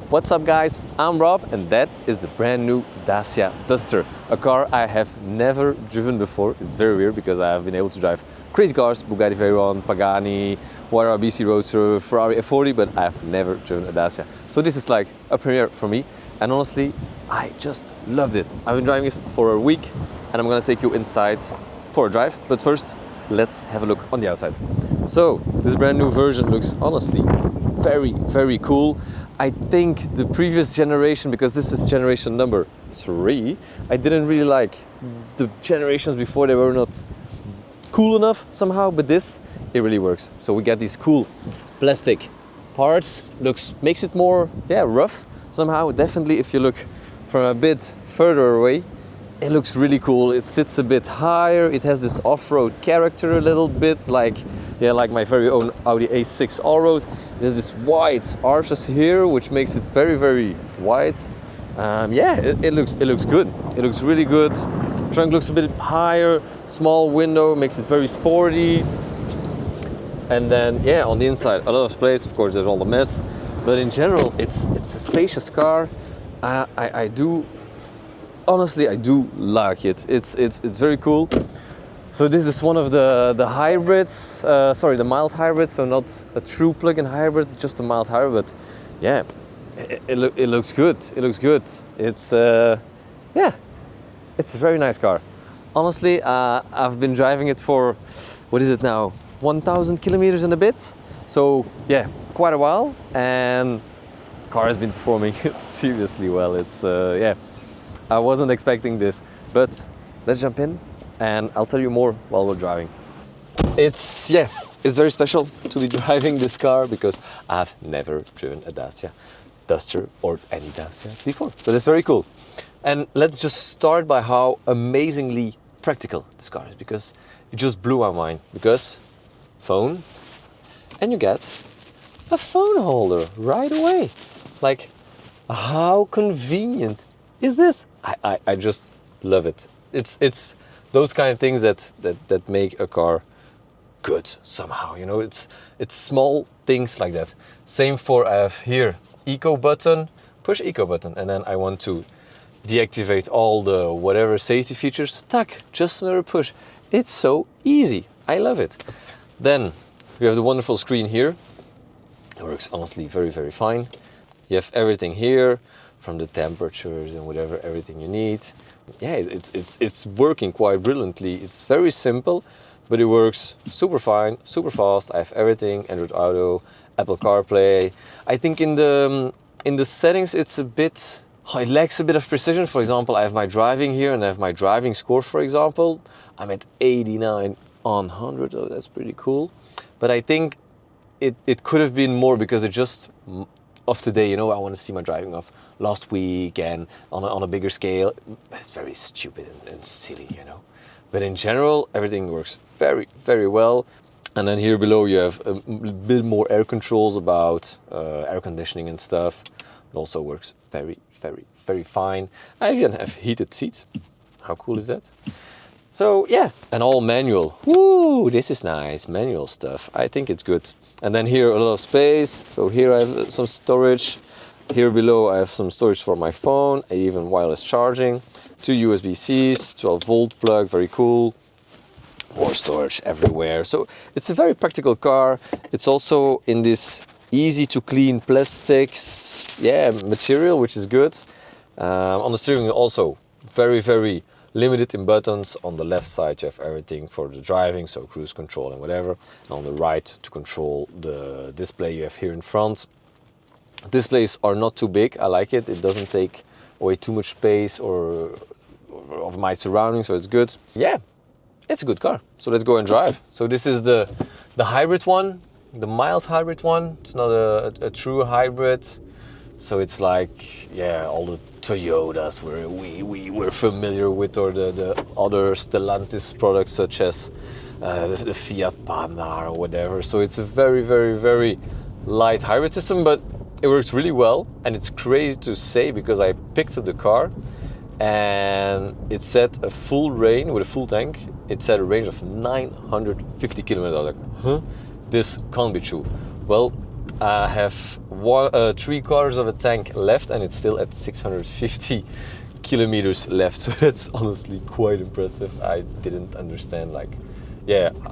What's up guys, I'm Rob and that is the brand new Dacia Duster. A car I have never driven before. It's very weird because I have been able to drive crazy cars, Bugatti Veyron, Pagani, Huayra BC Roadster, Ferrari F40, but I have never driven a Dacia. So this is like a premiere for me and honestly, I just loved it. I've been driving this for a week and I'm gonna take you inside for a drive. But first, let's have a look on the outside. So this brand new version looks honestly very cool. I think the previous generation, because this is generation number 3, I didn't really like the generations before. They were not cool enough somehow, but this, it really works. So we get these cool plastic parts, makes it more rough somehow. Definitely if you look from a bit further away, it looks really cool. It sits a bit higher. It has this off-road character a little bit, like my very own Audi A6 all-road. There's this wide arches here, which makes it very wide. It looks good. It looks really good. Trunk looks a bit higher. Small window makes it very sporty. And then on the inside, a lot of space. Of course, there's all the mess, but in general, it's a spacious car. Honestly, I do like it. It's very cool. So this is one of the hybrids, the mild hybrids. So not a true plug-in hybrid, just a mild hybrid. But yeah, it looks good. It looks good. It's it's a very nice car. Honestly, I've been driving it for, what is it now, 1,000 kilometers and a bit. So yeah, quite a while, and the car has been performing seriously well. It's I wasn't expecting this, but let's jump in and I'll tell you more while we're driving. It's very special to be driving this car because I've never driven a Dacia Duster or any Dacia before. So that's very cool. And let's just start by how amazingly practical this car is, because it just blew my mind. Because phone, and you get a phone holder right away. Like, how convenient is this? I just love it. It's those kind of things that make a car good somehow. You know, it's small things like that. Same for, I have here eco button, push eco button, and then I want to deactivate all the whatever safety features. Tack, just another push. It's so easy. I love it. Then we have the wonderful screen here. It works honestly very fine. You have everything here, from the temperatures and whatever, everything you need. Yeah, it's working quite brilliantly. It's very simple, but it works super fine, super fast. I have everything: Android Auto, Apple CarPlay. I think in the settings it lacks a bit of precision. For example, I have my driving here and I have my driving score, for example. I'm at 89 on 100, oh, that's pretty cool. But I think it could have been more, because it just of today, you know, I want to see my driving of last week and on a bigger scale. It's very stupid and silly, you know. But in general, everything works very well. And then here below you have a bit more air controls about air conditioning and stuff. It also works very fine. I even have heated seats. How cool is that? So yeah, and all manual. Woo, this is nice, manual stuff. I think it's good. And then here a lot of space. So here I have some storage. Here below I have some storage for my phone, even wireless charging. 2 USB-Cs, 12-volt plug, very cool. More storage everywhere. So it's a very practical car. It's also in this easy to clean plastics, material, which is good. On the steering wheel also very limited in buttons. On the left side you have everything for the driving, so cruise control and whatever. And on the right, to control the display you have here in front. Displays are not too big. I like it. It doesn't take away too much space or of my surroundings, so it's good. Yeah, it's a good car. So let's go and drive. So this is the hybrid one, the mild hybrid one. It's not a true hybrid. So it's like, all the Toyotas we were familiar with, or the other Stellantis products, such as the Fiat Panda or whatever. So it's a very light hybrid system, but it works really well. And it's crazy to say, because I picked up the car and it said a full range with a full tank. It said a range of 950 kilometers. I was like, huh? This can't be true. Well, I have 3/4 of a tank left, and it's still at 650 kilometers left. So that's honestly quite impressive. I didn't understand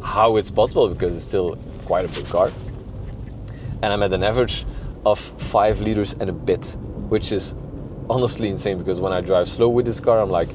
how it's possible, because it's still quite a big car. And I'm at an average of 5 liters and a bit, which is honestly insane, because when I drive slow with this car, I'm like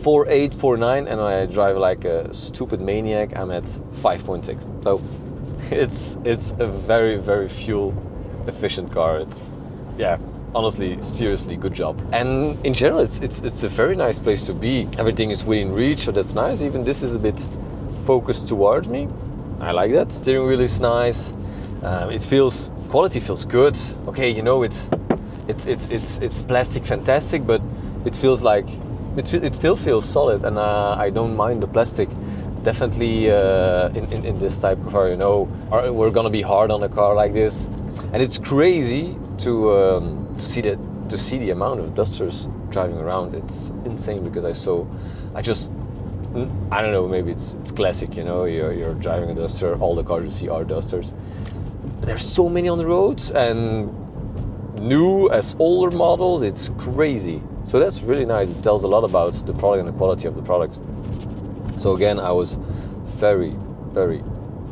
4.8, 4.9, and when I drive like a stupid maniac, I'm at 5.6. So it's a very, very fuel efficient car. It's, yeah, honestly, seriously, good job. And in general, it's a very nice place to be. Everything is within reach, so that's nice. Even this is a bit focused towards me. I like that. Steering wheel is nice. Quality feels good. Okay, you know, it's plastic fantastic, but it feels like it still feels solid, and I don't mind the plastic. Definitely in this type of car, you know, we're gonna be hard on a car like this, and it's crazy to see the amount of Dusters driving around. It's insane, because I don't know, maybe it's classic, you know, you're driving a Duster, all the cars you see are Dusters. But there's so many on the roads, and new as older models, it's crazy. So that's really nice. It tells a lot about the product and the quality of the product. So again, I was very, very,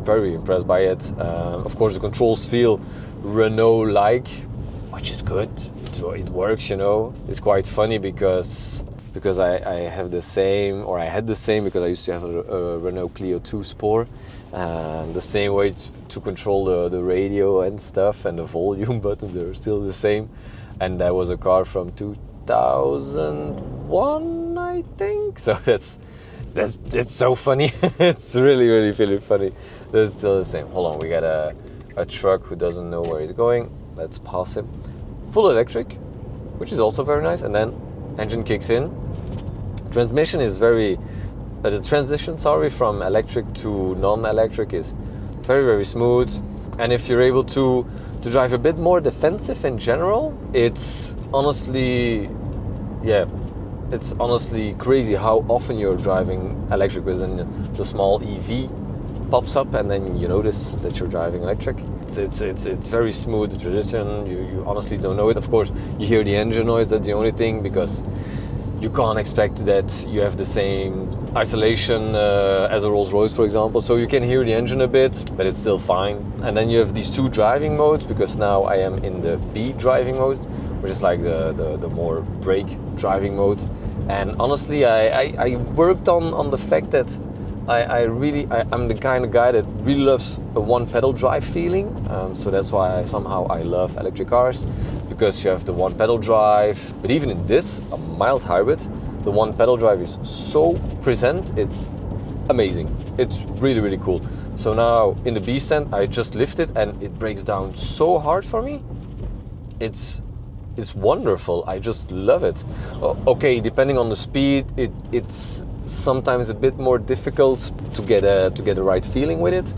very impressed by it. Of course, the controls feel Renault-like, which is good. It works, you know. It's quite funny because I have the same, or I had the same, because I used to have a Renault Clio 2 Sport. The same way to control the radio and stuff, and the volume buttons are still the same. And that was a car from 2001, I think. So it's so funny. It's really, really, really funny. But it's still the same. Hold on, we got a truck who doesn't know where he's going. Let's pass him. Full electric, which is also very nice. And then engine kicks in. Transmission is the transition, from electric to non-electric is very, very smooth. And if you're able to drive a bit more defensive in general, it's honestly crazy how often you're driving electric, because then the small EV pops up, and then you notice that you're driving electric. It's very smooth, the transition. You honestly don't know it. Of course, you hear the engine noise. That's the only thing, because you can't expect that you have the same isolation as a Rolls-Royce, for example. So you can hear the engine a bit, but it's still fine. And then you have these two driving modes, because now I am in the B driving mode, which is like the more brake driving mode. And honestly, I worked on the fact that I'm the kind of guy that really loves a one pedal drive feeling. So that's why I love electric cars, because you have the one pedal drive. But even in this, a mild hybrid, the one pedal drive is so present. It's amazing. It's really, really cool. So now in the B stand, I just lift it, and it breaks down so hard for me. It's wonderful. I just love it. Okay, depending on the speed, it's sometimes a bit more difficult to get the right feeling with it.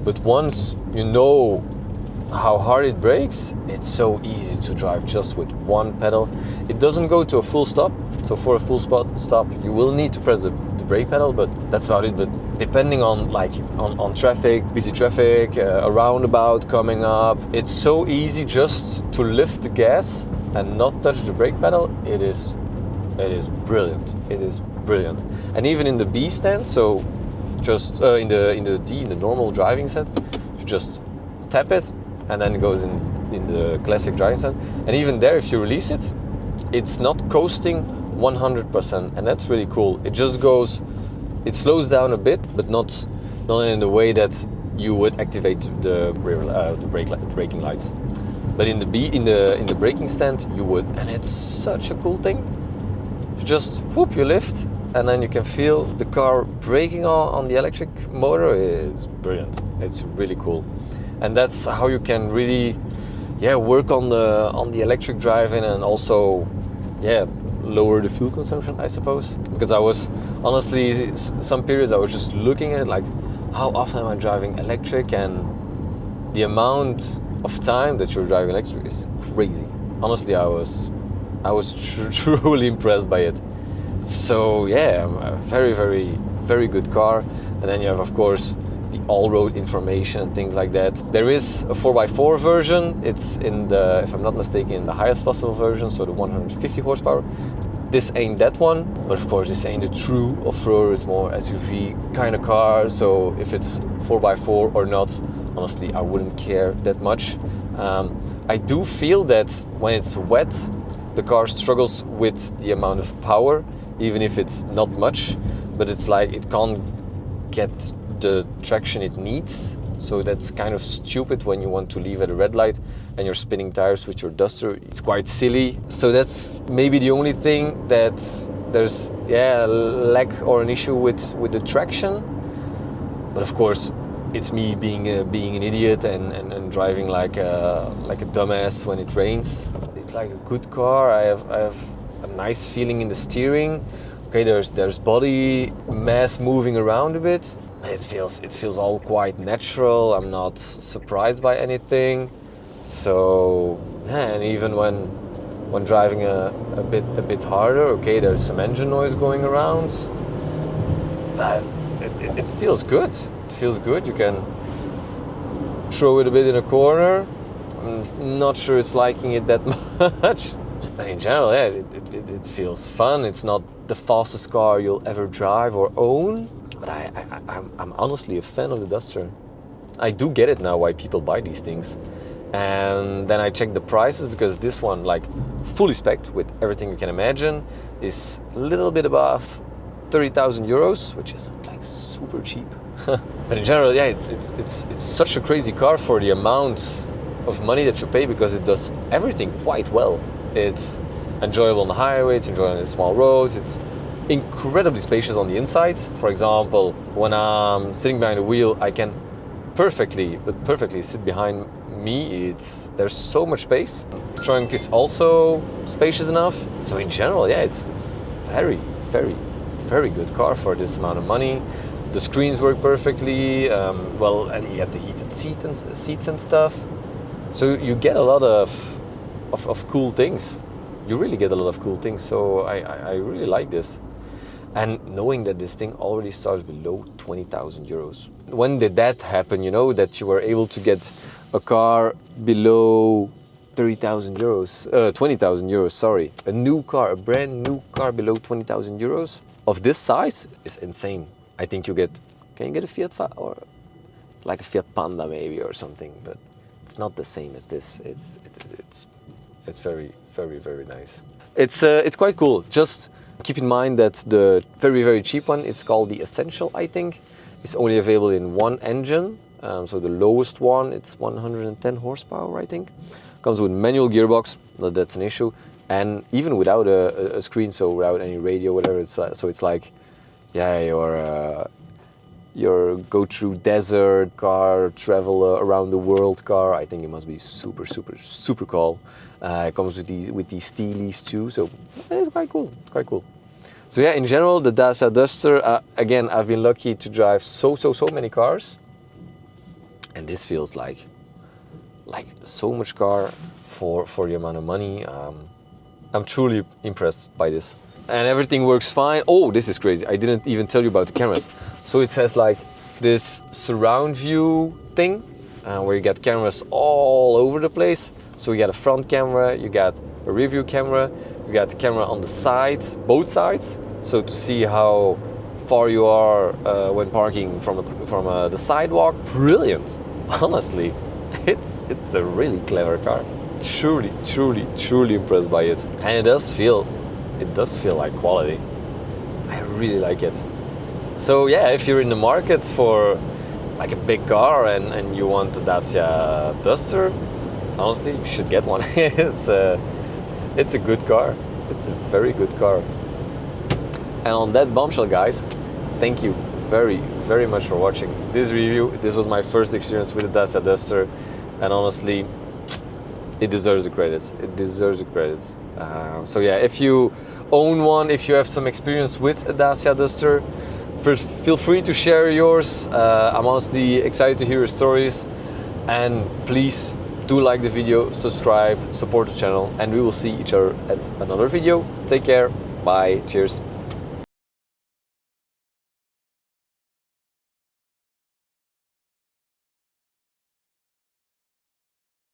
But once you know how hard it brakes, it's so easy to drive just with one pedal. It doesn't go to a full stop. So for a full stop, you will need to press the brake pedal, but that's about it. But depending on on traffic, busy traffic, a roundabout coming up, it's so easy just to lift the gas and not touch the brake pedal. It is brilliant. It is brilliant. And even in the B stand, so just in the D, in the normal driving set, you just tap it, and then it goes in the classic driving stand. And even there, if you release it, it's not coasting 100%, and that's really cool. It just goes, it slows down a bit, but not in the way that you would activate the braking lights. But in the braking stand, you would, and it's such a cool thing. You just whoop, you lift, and then you can feel the car braking on the electric motor. It's brilliant. It's really cool, and that's how you can really, work on the electric driving, and also, lower the fuel consumption, I suppose. Because I was honestly, some periods I was just looking at it like, how often am I driving electric, and the amount of time that you're driving electric is crazy. Honestly, I was truly impressed by it. So a very, very, very good car. And then you have, of course, the all-road information and things like that. There is a 4x4 version. It's in the, if I'm not mistaken, in the highest possible version, so the 150 horsepower. This ain't that one, but of course this ain't a true off-roader. It's more SUV kind of car, so if it's 4x4 or not, honestly, I wouldn't care that much. I do feel that when it's wet, the car struggles with the amount of power, even if it's not much, but it's like it can't get the traction it needs. So that's kind of stupid when you want to leave at a red light and you're spinning tires with your Duster. It's quite silly. So that's maybe the only thing that there's a lack or an issue with the traction. But of course, it's me being an idiot and driving like a dumbass when it rains. It's like a good car. I have a nice feeling in the steering. Okay, there's body mass moving around a bit. It feels all quite natural. I'm not surprised by anything. So yeah, and even when driving a bit harder, okay, there's some engine noise going around. But it feels good. It feels good. You can throw it a bit in a corner. I'm not sure it's liking it that much. But in general, yeah, it feels fun. It's not the fastest car you'll ever drive or own, but I'm honestly a fan of the Duster. I do get it now why people buy these things. And then I checked the prices, because this one, like fully spec'd with everything you can imagine, is a little bit above 30,000 euros, which is like super cheap. But in general, yeah, it's such a crazy car for the amount of money that you pay, because it does everything quite well. It's enjoyable on the highway, it's enjoyable on the small roads, it's incredibly spacious on the inside. For example, when I'm sitting behind the wheel, I can perfectly sit behind me. There's so much space. The trunk is also spacious enough. So in general, yeah, it's very, very, very good car for this amount of money. The screens work perfectly, well, and you get the heated seats and stuff. So you get a lot of cool things. You really get a lot of cool things. So I really like this. And knowing that this thing already starts below 20,000 euros. When did that happen, you know, that you were able to get a car below 30,000 euros, 20,000 euros, sorry. A new car, a brand new car below 20,000 euros of this size is insane. I think can you get a Fiat or like a Fiat Panda maybe or something, but it's not the same as this. It's very, very, very nice. It's quite cool. Just keep in mind that the very, very cheap one is called the Essential, I think. It's only available in one engine. So the lowest one, it's 110 horsepower, I think. Comes with manual gearbox, not that's an issue. And even without a screen, so without any radio, whatever, so it's like, yeah, your go-through desert car, travel around the world car. I think it must be super, super, super cool. It comes with these steelies too, so it's quite cool. It's quite cool. So yeah, in general, the Dacia Duster. Again, I've been lucky to drive so many cars, and this feels like so much car for the amount of money. I'm truly impressed by this. And everything works fine. Oh, this is crazy. I didn't even tell you about the cameras. So it has like this surround view thing where you get cameras all over the place. So you got a front camera, you got a rear view camera, you got the camera on the side, both sides. So to see how far you are when parking from the sidewalk. Brilliant. Honestly, it's a really clever car. Truly, truly, truly impressed by it. And it does feel like quality. I really like it. So yeah, if you're in the market for like a big car and you want the Dacia Duster, honestly, you should get one. It's a good car. It's a very good car. And on that bombshell, guys, thank you very, very much for watching this review. This was my first experience with the Dacia Duster, and honestly, it deserves the credits. It deserves the credits. So yeah, if you own one, if you have some experience with a Dacia Duster, first feel free to share yours. I'm honestly excited to hear your stories, and please do like the video, subscribe, support the channel, and we will see each other at another video. Take care. Bye. Cheers.